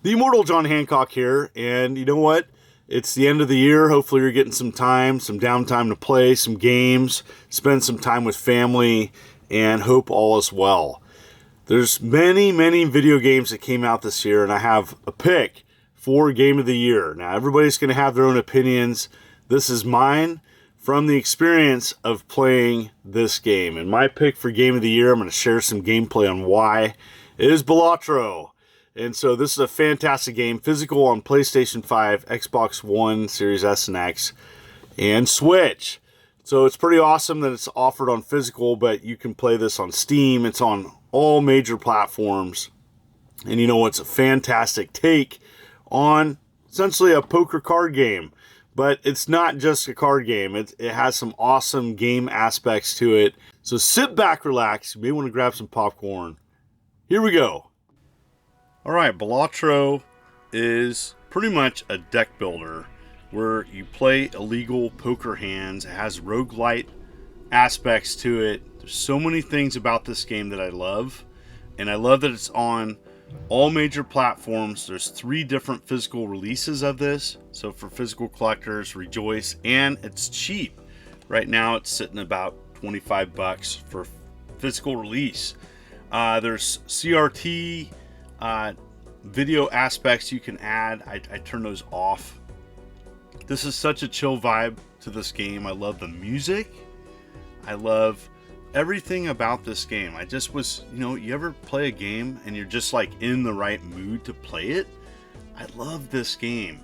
The immortal John Hancock here, and you know what? It's the end of the year. Hopefully you're getting some time, some downtime to play, some games, spend some time with family, and hope all is well. There's many video games that came out this year, and I have a pick for Game of the Year. Now, everybody's going to have their own opinions. This is mine from the experience of playing this game. And my pick for Game of the Year, I'm going to share some gameplay on why, is Balatro. And so this is a fantastic game, physical on PlayStation 5, Xbox One, Series S and X, and Switch. So it's pretty awesome that it's offered on physical, but you can play this on Steam. It's on all major platforms. And you know, it's a fantastic take on essentially a poker card game. But it's not just a card game. It has some awesome game aspects to it. So sit back, relax. You may want to grab some popcorn. Here we go. Alright, Balatro is pretty much a deck builder where you play illegal poker hands. It has roguelite aspects to it. There's so many things about this game that I love. And I love that it's on all major platforms. There's 3 different physical releases of this. So for physical collectors, rejoice. And it's cheap. Right now it's sitting about $25 for physical release. There's CRT video aspects you can add. I turn those off. This is such a chill vibe to this game. I love the music. I love everything about this game. I just was, you ever play a game and you're just like in the right mood to play it? I love this game.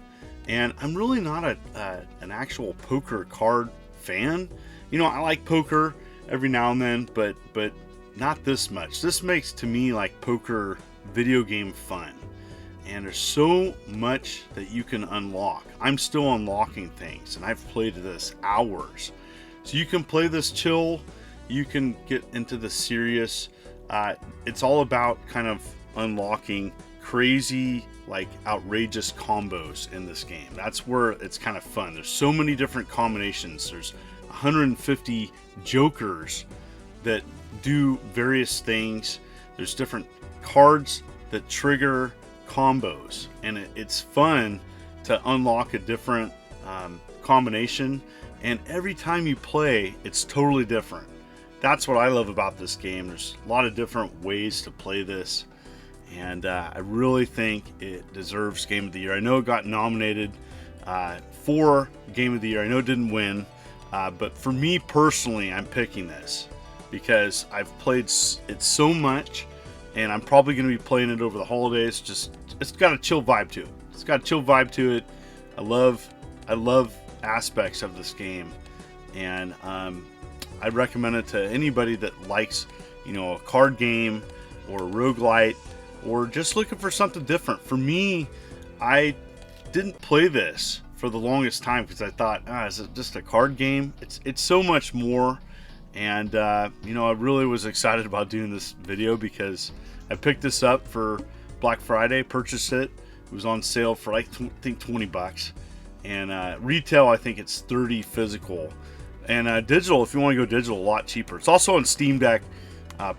And I'm really not an actual poker card fan. I like poker every now and then, but not this much. This makes to me like poker video game fun, and there's so much that you can unlock. I'm still unlocking things, and I've played this hours. So you can play this chill, you can get into the serious. It's all about kind of unlocking crazy, like outrageous combos in this game. That's where it's kind of fun. There's so many different combinations. There's 150 jokers that do various things. There's different cards that trigger combos, and it's fun to unlock a different combination, and every time you play it's totally different. That's what I love about this game. There's a lot of different ways to play this, and I really think it deserves Game of the Year. I know it got nominated for Game of the Year. I know it didn't win, but for me personally, I'm picking this because I've played it so much, and I'm probably going to be playing it over the holidays. It's got a chill vibe to it. I love aspects of this game, and I recommend it to anybody that likes, a card game or a roguelite, or just looking for something different. For me, I didn't play this for the longest time because I thought, is it just a card game? It's so much more. And I really was excited about doing this video because I picked this up for Black Friday, purchased it. It was on sale for I think $20, and retail I think it's $30 physical, and digital, if you want to go digital, a lot cheaper. It's also on Steam Deck,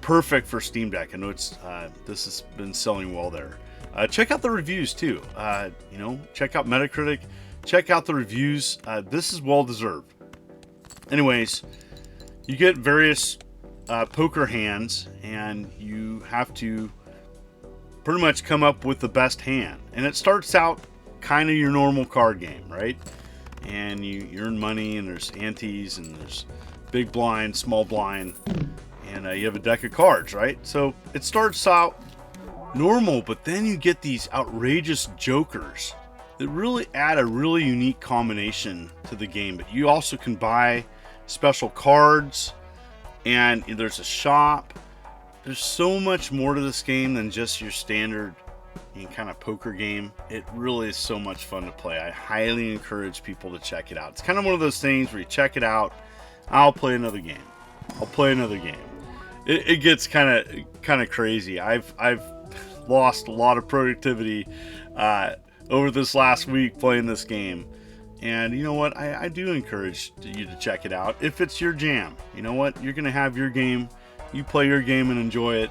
perfect for Steam Deck. I know this has been selling well there. Check out the reviews too. Check out Metacritic, check out the reviews. This is well deserved. Anyways, you get various poker hands, and you have to pretty much come up with the best hand. And it starts out kind of your normal card game, right? And you earn money, and there's antes, and there's big blind, small blind, and you have a deck of cards, right? So it starts out normal, but then you get these outrageous jokers that really add a really unique combination to the game. But you also can buy special cards, and there's a shop. There's so much more to this game than just your standard kind of poker game. It really is so much fun to play. I highly encourage people to check it out. It's kind of one of those things where you check it out, I'll play another game. It gets kind of crazy. I've lost a lot of productivity over this last week playing this game. And you know what? I do encourage you to check it out if it's your jam. You know what? You're going to have your game. You play your game and enjoy it.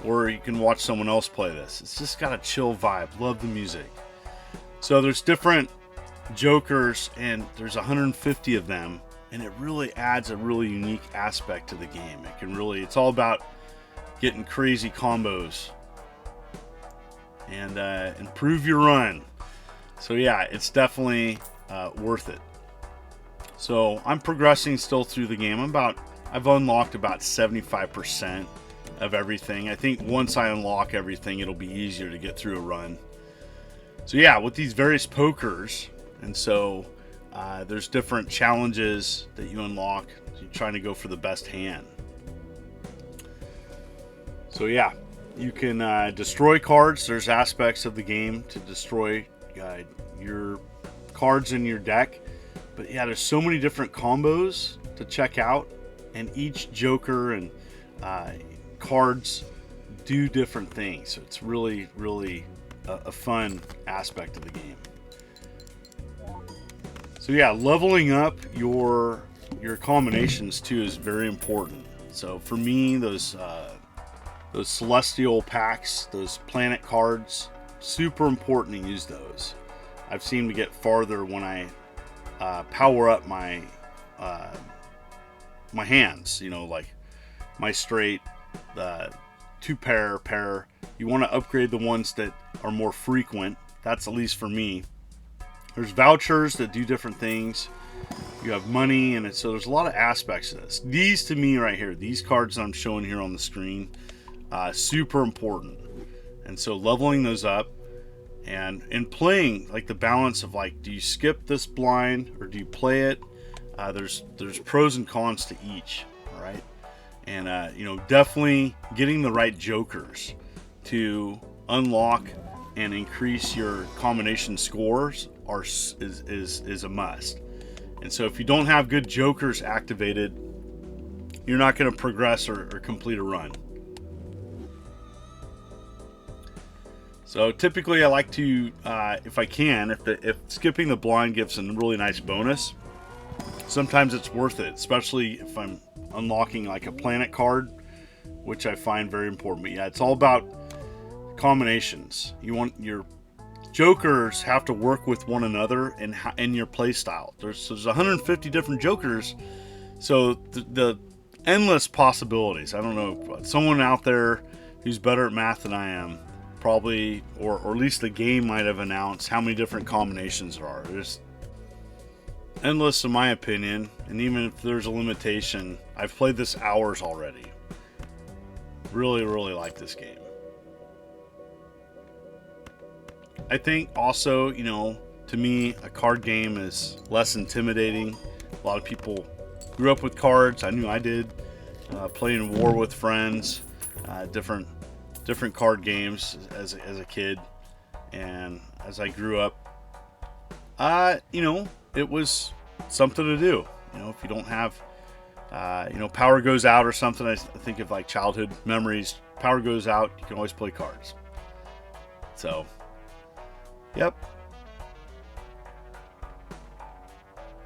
or you can watch someone else play this. It's just got a chill vibe. Love the music. So there's different jokers, and there's 150 of them, and it really adds a really unique aspect to the game. It's all about getting crazy combos and improve your run. So yeah, it's definitely worth it. So I'm progressing still through the game. I've unlocked about 75% of everything. I think once I unlock everything, it'll be easier to get through a run. So yeah, with these various pokers, and so there's different challenges that you unlock. You're trying to go for the best hand. So yeah, you can destroy cards. There's aspects of the game to destroy your cards in your deck. But yeah, there's so many different combos to check out, and each joker and cards do different things. So it's really, really a fun aspect of the game. So yeah, leveling up your combinations too is very important. So for me, those celestial packs, those planet cards, super important to use those. I've seemed to get farther when I power up my my hands. You know, like my straight, two pair. You want to upgrade the ones that are more frequent. That's at least for me. There's vouchers that do different things. You have money, and so there's a lot of aspects to this. These, to me right here, these cards that I'm showing here on the screen, super important. And so leveling those up and playing, like the balance of, like, do you skip this blind or do you play it? There's pros and cons to each, all right? And you know, definitely getting the right jokers to unlock and increase your combination scores is a must. And so if you don't have good jokers activated, you're not going to progress or complete a run. So typically I like to, if I can, if skipping the blind gives a really nice bonus, sometimes it's worth it, especially if I'm unlocking like a planet card, which I find very important. But yeah, it's all about combinations. You want your jokers have to work with one another in your play style. There's 150 different jokers, so the endless possibilities. I don't know, someone out there who's better at math than I am probably, or at least the game might have announced how many different combinations there are. There's endless in my opinion, and even if there's a limitation, I've played this hours already. Really, really like this game. I think also, you know, to me, a card game is less intimidating. A lot of people grew up with cards. I knew I did. Playing War with friends, different card games as a kid, and as I grew up, you know, it was something to do. You know, if you don't have, you know, power goes out or something, I think of like childhood memories. Power goes out, you can always play cards. So, yep.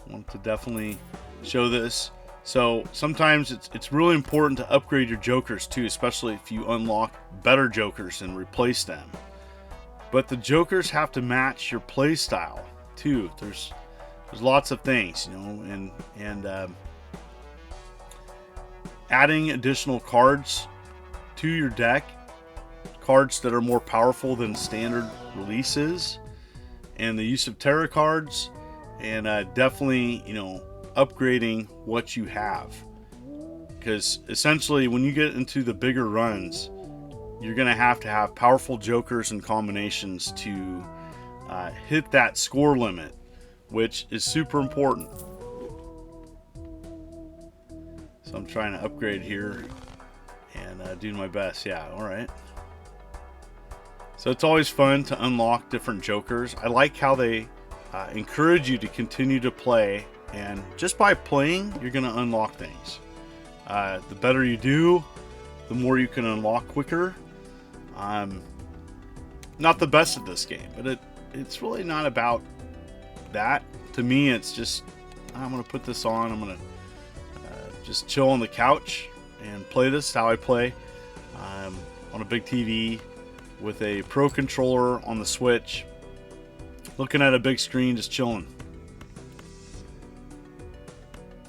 Want to definitely show this. So sometimes it's really important to upgrade your jokers too, especially if you unlock better jokers and replace them. But the jokers have to match your play style too. There's lots of things, you know, and adding additional cards to your deck, cards that are more powerful than standard releases, and the use of tarot cards, and definitely, you know, upgrading what you have, because essentially when you get into the bigger runs, you're going to have powerful jokers and combinations to hit that score limit, which is super important. So I'm trying to upgrade here and doing my best. Yeah, all right. So it's always fun to unlock different jokers. I like how they encourage you to continue to play, and just by playing, you're going to unlock things. The better you do, the more you can unlock quicker. I'm not the best at this game, but it's really not about that. To me, it's just, I'm going to put this on. I'm going to just chill on the couch and play this how I play. on a big TV with a Pro controller on the Switch, looking at a big screen, just chilling.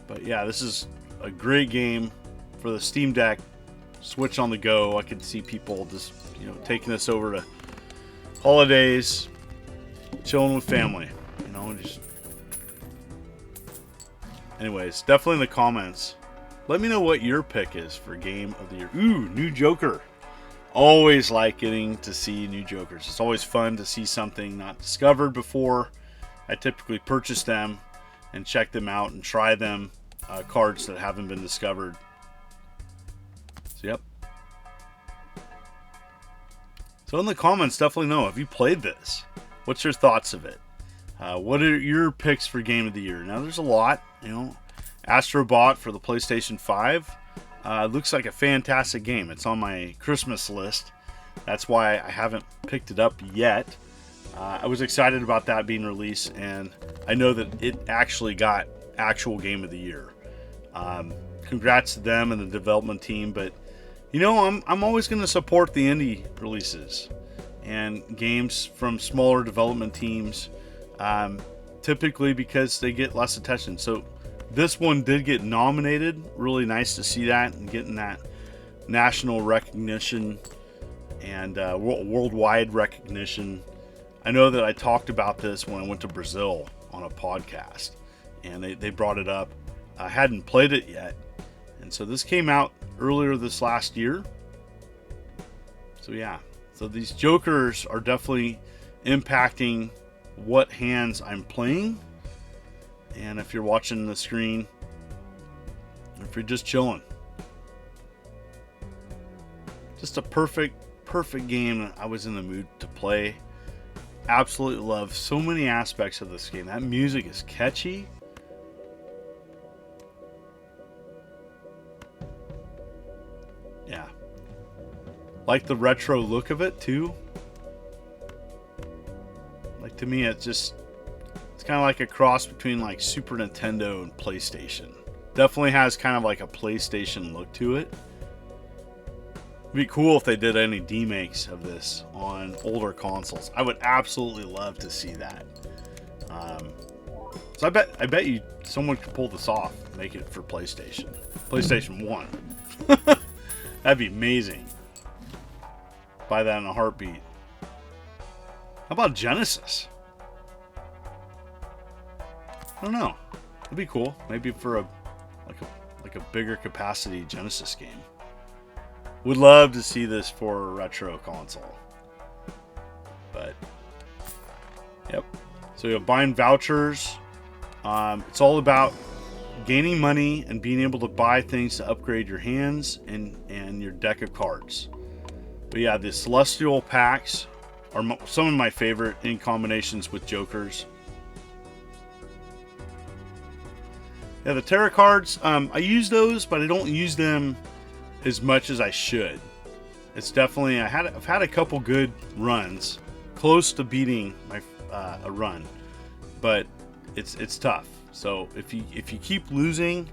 But yeah, this is a great game for the Steam Deck, Switch on the go. I could see people just, taking this over to holidays, chilling with family, just. Anyways, definitely in the comments, let me know what your pick is for game of the year. Ooh, new Joker. Always like getting to see new Jokers. It's always fun to see something not discovered before. I typically purchase them and check them out and try them, cards that haven't been discovered. So, yep. So in the comments, definitely know, have you played this? What's your thoughts of it? What are your picks for game of the year? Now, there's a lot. Astrobot for the PlayStation 5. Looks like a fantastic game. It's on my Christmas list. That's why I haven't picked it up yet. I was excited about that being released, and I know that it actually got actual game of the year. Congrats to them and the development team, but I'm always going to support the indie releases and games from smaller development teams, typically because they get less attention. So this one did get nominated. Really nice to see that and getting that national recognition and worldwide recognition. I know that I talked about this when I went to Brazil on a podcast, and they brought it up. I hadn't played it yet, and so this came out earlier this last year. So yeah, so these Jokers are definitely impacting what hands I'm playing. And if you're watching the screen, if you're just chilling, just a perfect game that I was in the mood to play. Absolutely love so many aspects of this game. That music is catchy. Yeah. Like the retro look of it too. Like, to me, it's kind of like a cross between like Super Nintendo and PlayStation. Definitely has kind of like a PlayStation look to it. It'd be cool if they did any remakes of this on older consoles. I would absolutely love to see that. So I bet you someone could pull this off, make it for PlayStation 1. That'd be amazing. Buy that in a heartbeat. How about Genesis? I don't know. It'd be cool. Maybe for a bigger capacity Genesis game. Would love to see this for a retro console. But yep. So you're buying vouchers. It's all about gaining money and being able to buy things to upgrade your hands and your deck of cards. But yeah, the Celestial packs are some of my favorite in combinations with Jokers. Yeah, the tarot cards, I use those, but I don't use them as much as I should. It's definitely, I've had a couple good runs, close to beating my a run, but it's tough. So if you keep losing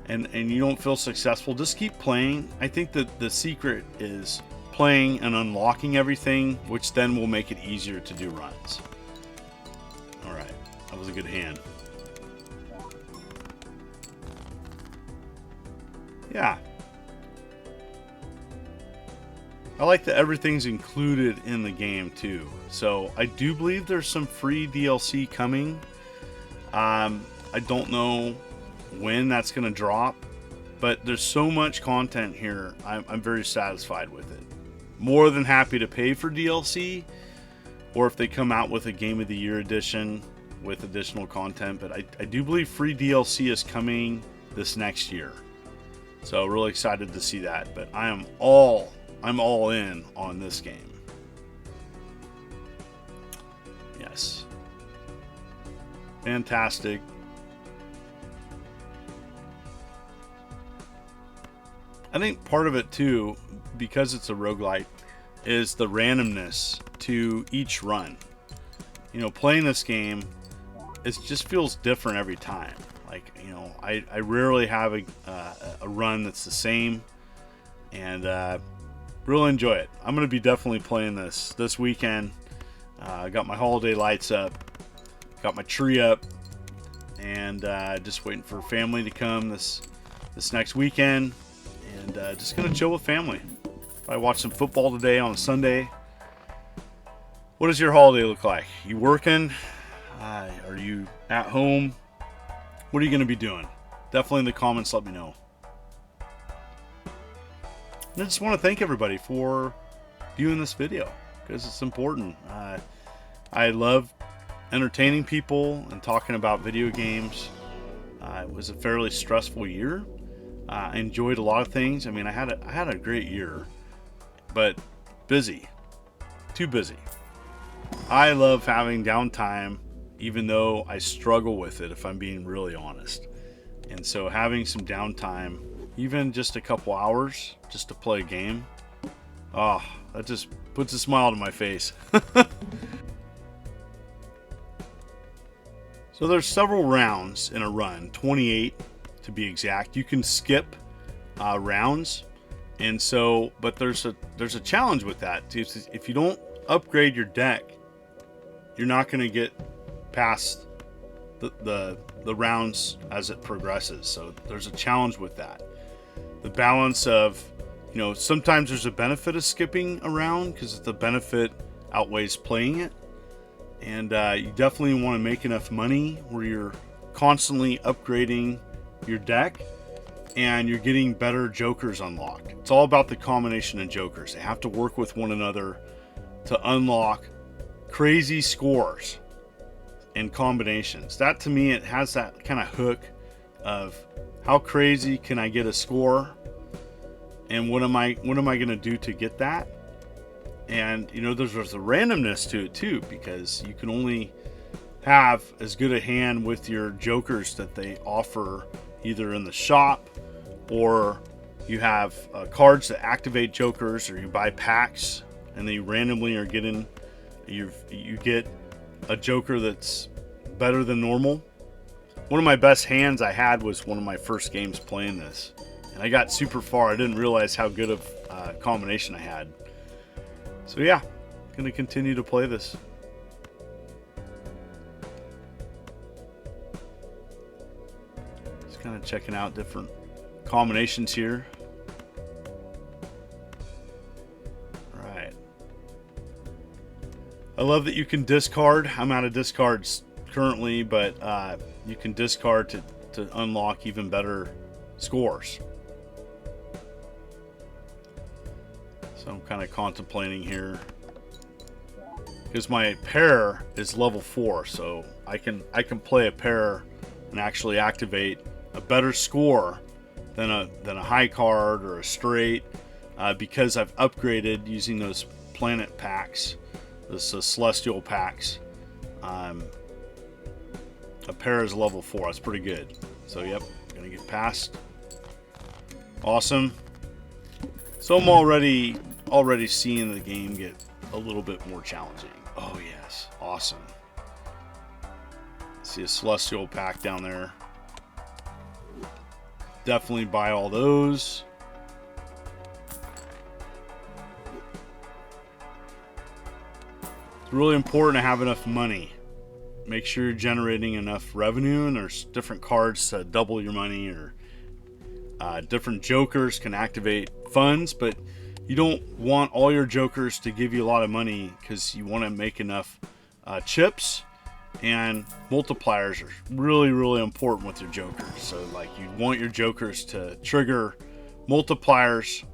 and you don't feel successful, just keep playing. I think that the secret is playing and unlocking everything, which then will make it easier to do runs. All right, that was a good hand. Yeah. I like that everything's included in the game too. So I do believe there's some free DLC coming. I don't know when that's going to drop, but there's so much content here. I'm very satisfied with it. More than happy to pay for DLC, or if they come out with a Game of the Year edition with additional content. But I do believe free DLC is coming this next year. So really excited to see that. But I'm all in on this game. Yes. Fantastic. I think part of it too, because it's a roguelite, is the randomness to each run. Playing this game, it just feels different every time. Like, I rarely have a run that's the same, and Really enjoy it. I'm going to be definitely playing this weekend. I got my holiday lights up, got my tree up, and just waiting for family to come this next weekend, and just going to chill with family. I watch some football today on a Sunday. What does your holiday look like? You working? Are you at home? What are you going to be doing? Definitely in the comments, let me know. And I just want to thank everybody for viewing this video, because it's important. I love entertaining people and talking about video games. It was a fairly stressful year. I enjoyed a lot of things. I mean, I had a great year, but busy, too busy. I love having downtime, even though I struggle with it, if I'm being really honest. And so having some downtime, even just a couple hours just to play a game, oh, that just puts a smile on my face. So there's several rounds in a run, 28 to be exact. You can skip rounds, and so, but there's a challenge with that. If you don't upgrade your deck, you're not going to get past the rounds as it progresses. So there's a challenge with that. The balance of, sometimes there's a benefit of skipping around because the benefit outweighs playing it. And you definitely want to make enough money where you're constantly upgrading your deck and you're getting better jokers unlocked. It's all about the combination of jokers. They have to work with one another to unlock crazy scores and combinations. That, to me, it has that kind of hook of how crazy can I get a score, and what am I going to do to get that? And there's a randomness to it too, because you can only have as good a hand with your jokers that they offer either in the shop, or you have cards that activate jokers, or you buy packs and then you randomly are getting you get a joker that's better than normal. One of my best hands I had was one of my first games playing this, and I got super far. I didn't realize how good of a combination I had. So yeah, I'm going to continue to play this. Just kind of checking out different combinations here. Right. I love that you can discard. I'm out of discards currently, but you can discard to unlock even better scores. So I'm kind of contemplating here, because my pair is level 4, so I can play a pair and actually activate a better score than a high card or a straight, because I've upgraded using those planet packs, those celestial packs. A pair is level 4. That's pretty good. So yep, gonna get past. Awesome. So I'm already seeing the game get a little bit more challenging. Oh yes, awesome. See a celestial pack down there. Definitely buy all those. It's really important to have enough money. Make sure you're generating enough revenue, and there's different cards to double your money, or different jokers can activate funds, but you don't want all your jokers to give you a lot of money, because you want to make enough chips, and multipliers are really, really important with your jokers. So like, you want your jokers to trigger multipliers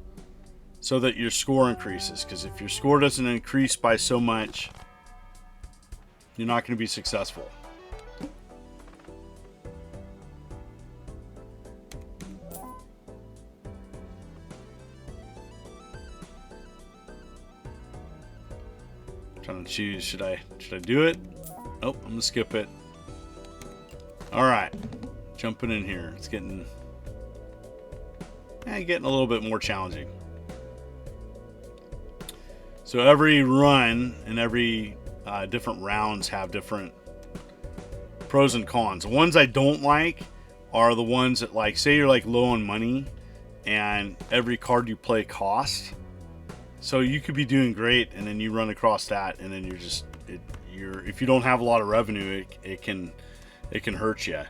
so that your score increases, because if your score doesn't increase by so much, you're not going to be successful. Trying to choose, should I do it? Oh, I'm gonna skip it. All right, jumping in here. It's getting a little bit more challenging. So every run and every different rounds have different pros and cons. The ones I don't like are the ones that, like, say you're like low on money and every card you play costs. So you could be doing great, and then you run across that, and then you're just if you don't have a lot of revenue, it can hurt you.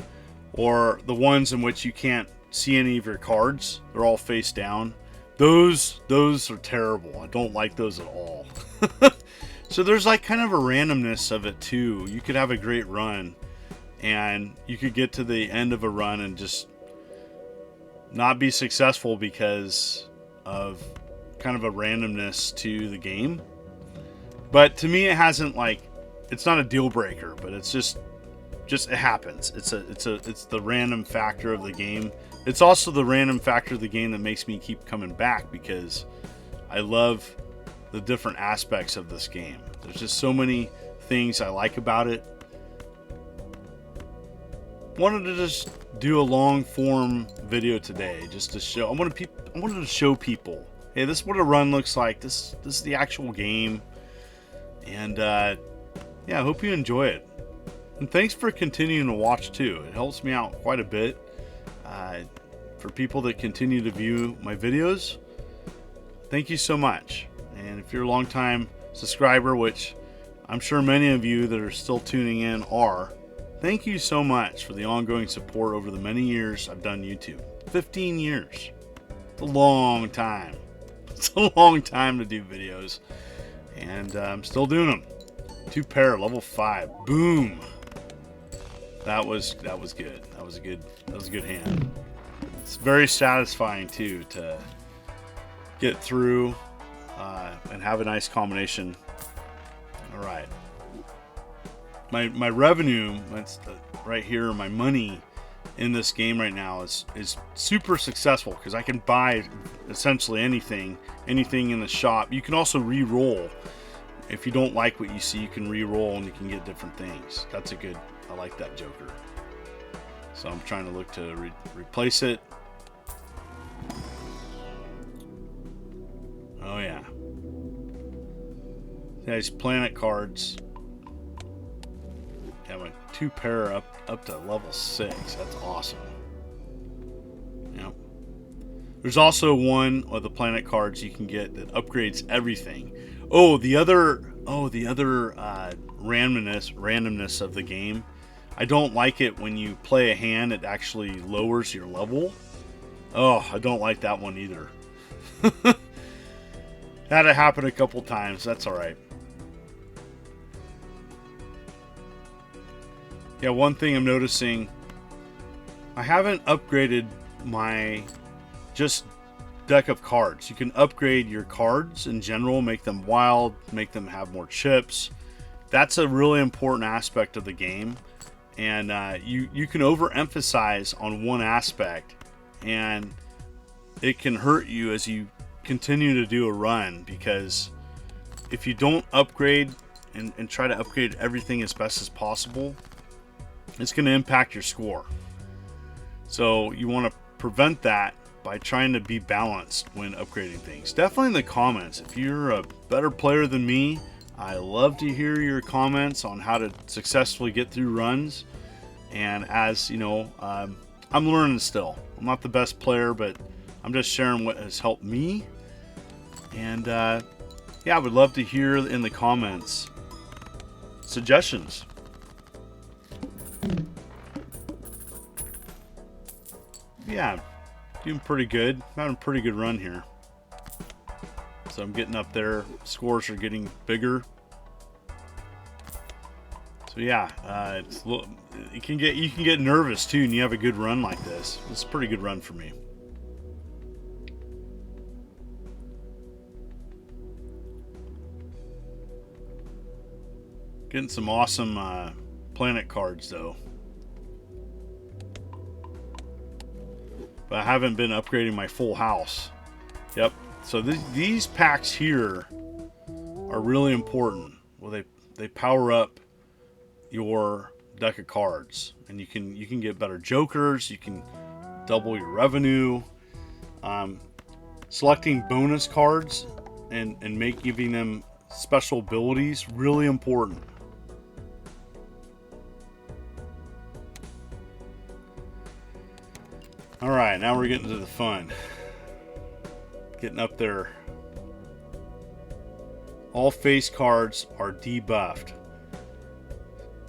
Or the ones in which you can't see any of your cards, they're all face down. Those are terrible. I don't like those at all. So there's like kind of a randomness of it too. You could have a great run, and you could get to the end of a run and just not be successful because of kind of a randomness to the game. But to me, it hasn't, like, it's not a deal breaker, but it's just it happens. It's the random factor of the game. It's also the random factor of the game that makes me keep coming back, because I love the different aspects of this game. There's just so many things I like about it. Wanted to just do a long form video today, just to show. I wanted to show people, hey, this is what a run looks like. This is the actual game, and yeah, I hope you enjoy it. And thanks for continuing to watch too. It helps me out quite a bit. For people that continue to view my videos, thank you so much. And if you're a long-time subscriber, which I'm sure many of you that are still tuning in are, thank you so much for the ongoing support over the many years I've done YouTube. 15 years. It's a long time. It's a long time to do videos. And I'm still doing them. 2 pair, level 5. Boom. That was good. That was a good hand. It's very satisfying too to get through and have a nice combination. All right. My revenue, that's right here, my money in this game right now is super successful, because I can buy essentially anything in the shop. You can also re-roll. If you don't like what you see, you can re-roll and you can get different things. That's a good, I like that Joker. So I'm trying to look to replace it. Oh yeah. Nice planet cards. Yeah, my 2 pair up to level 6. That's awesome. Yep. There's also one of the planet cards you can get that upgrades everything. The other randomness of the game. I don't like it when you play a hand, it actually lowers your level. Oh, I don't like that one either. Had it happen a couple times. That's all right. Yeah, one thing I'm noticing, I haven't upgraded my just deck of cards. You can upgrade your cards in general, make them wild, make them have more chips. That's a really important aspect of the game. And you can overemphasize on one aspect, and it can hurt you as you continue to do a run, because if you don't upgrade and try to upgrade everything as best as possible, it's going to impact your score. So you want to prevent that by trying to be balanced when upgrading things. Definitely in the comments, if you're a better player than me, I love to hear your comments on how to successfully get through runs. And as you know, I'm learning still. I'm not the best player, but I'm just sharing what has helped me. And yeah, I would love to hear in the comments suggestions. Yeah, doing pretty good. Having a pretty good run here. So I'm getting up there. Scores are getting bigger. So yeah, you can get nervous too, and you have a good run like this. It's a pretty good run for me. Getting some awesome planet cards though. But I haven't been upgrading my full house. Yep. So these packs here are really important. Well, they power up your deck of cards, and you can get better jokers. You can double your revenue. Selecting bonus cards and giving them special abilities, really important. All right, now we're getting to the fun. Getting up there. all face cards are debuffed.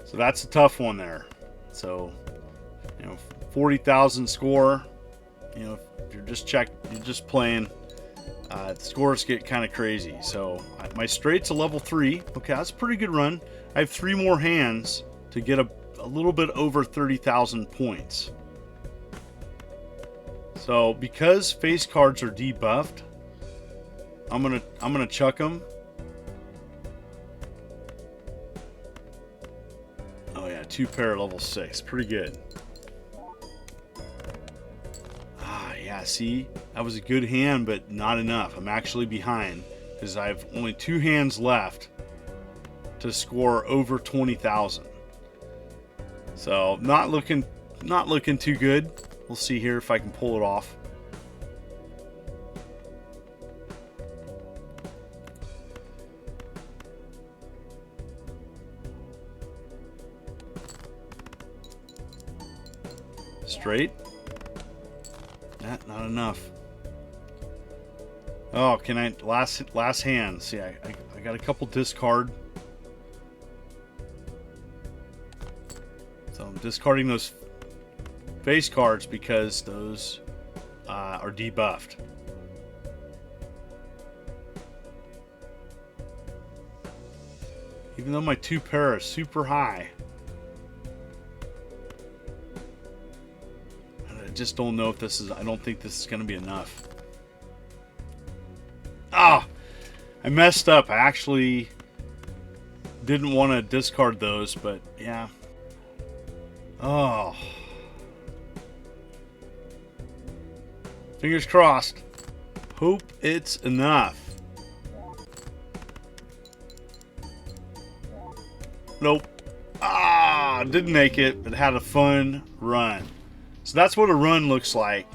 So that's a tough one there. So, 40,000 score. If you're just playing, scores get kind of crazy. So my straight's a level 3. Okay, that's a pretty good run. I have 3 more hands to get a little bit over 30,000 points. So because face cards are debuffed, I'm gonna chuck them. Oh yeah, 2 pair level 6, pretty good. Yeah, see, that was a good hand, but not enough. I'm actually behind because I have only 2 hands left to score over 20,000. So not looking too good. We'll see here if I can pull it off. Straight. Not enough. Oh, can I last hand? See, I got a couple discard. So I'm discarding those face cards because those are debuffed. Even though my 2 pair are super high, I just don't know if this is, I don't think this is going to be enough. Ah, I messed up. I actually didn't want to discard those, but yeah. Oh. Fingers crossed. Hope it's enough. Nope. Ah, didn't make it, but had a fun run. So that's what a run looks like.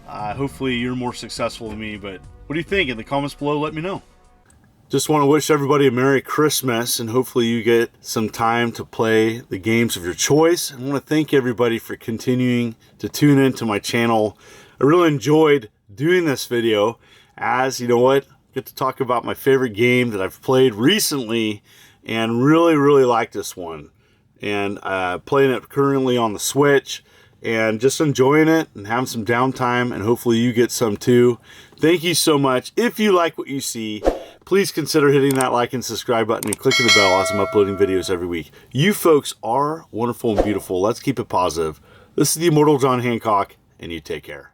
Hopefully you're more successful than me, but what do you think? In the comments below, let me know. Just want to wish everybody a Merry Christmas, and hopefully you get some time to play the games of your choice. I want to thank everybody for continuing to tune into my channel. I really enjoyed doing this video, as you know what, I get to talk about my favorite game that I've played recently and really like this one. And playing it currently on the Switch and just enjoying it and having some downtime, and hopefully you get some too. Thank you so much. If you like what you see, please consider hitting that like and subscribe button and clicking the bell as I'm uploading videos every week. You folks are wonderful and beautiful. Let's keep it positive. This is the Immortal John Hancock, and you take care.